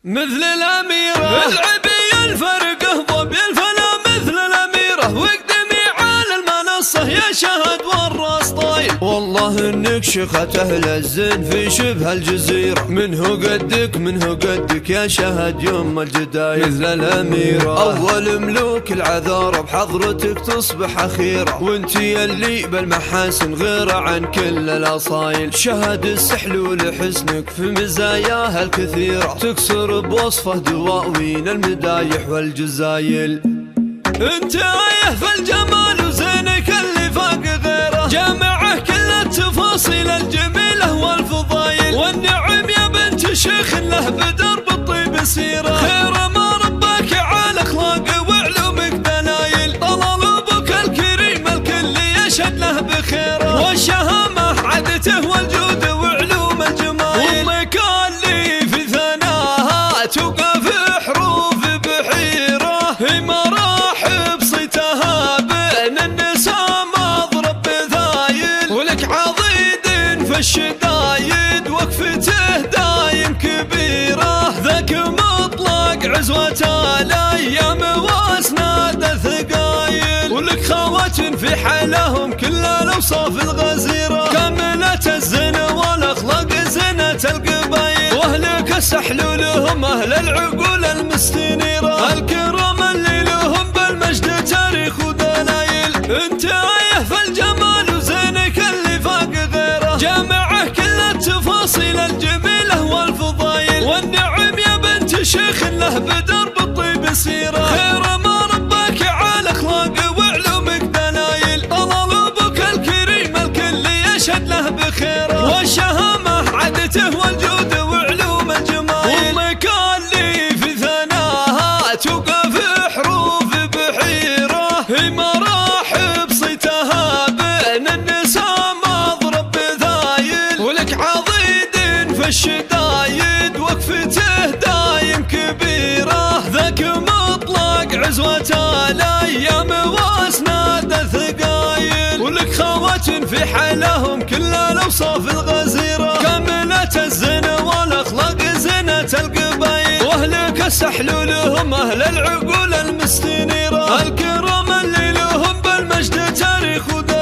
مثل الأميرة العبي الفرقه ضب الفلا مثل الأميرة واقدمي على المنصة يا شهد والراس طاير. والله انك شيخة اهل الزين في شبه الجزيرة، منه قدك يا شهد يوم الجداير. مثل الأميرة أول ملوك العذارى بحضرتك تصبح أخيرة، وانتي اللي بالمحاسن غير عن كل الأصايل. شهد السحلول حسنك في مزاياها الكثيرة، تكسر بوصفه دواوين المدايح والجزايل. انت آية في الجمال وزينك اللي فاق غيره، جامعه كل التفاصيل الجميلة والفضايل. والنعم يا بنت شيخ له بدرب الطيب سيرة، خير ما رباك على اخلاق وعلومك دلايل. طلال ابوك الكريم الكل يشهد له بخيره، والشهامة عدته والجود وعلوم الجمايل. امك اللي في ثناها توقف حروف بحيرة، هي مراحب صيتها بين النساء مضرب بذايل. ولك عضيد في الشدايد وقفته دايم كبيرة، ذاك مطلق عزوة الايام واسناد الثقايل. ولك خوات في حالهم كل الاوصاف الغزيرة، كاملة الزين والاخلاق زينة القبايل. واهلك السحلول هم اهل العقول المستنيرة، الكرام اللي لهم بالمجد تاريخ ودلايل. انت آية في الجمال وزينك اللي فاق غيره، جامعه كل التفاصيل الجميلة والفضايل. والنعم يا بنت شيخ له بدرب الطيب سيرة، خير ما رباك على اخلاق وعلومك دلايل. طلال ابوك الكريم الكل يشهد له بخيره، والشهامة عدته والجود وعلوم الجمايل. امك اللي في ثناها توقف حروف بحيرة، هي مراحب صيتها بين النساء مضرب بذايل. ولك عضيد في الشدايد وقفته دايم كبيرة، ذاك مطلق عزوة الايام واسناد الثقايل. ولك خوات في حالهم كل الاوصاف الغزيرة، كاملة الزين والاخلاق زينة القبايل. واهلك السحلول هم اهل العقول المستنيرة، الكرام اللي لهم بالمجد تاريخ ودلايل.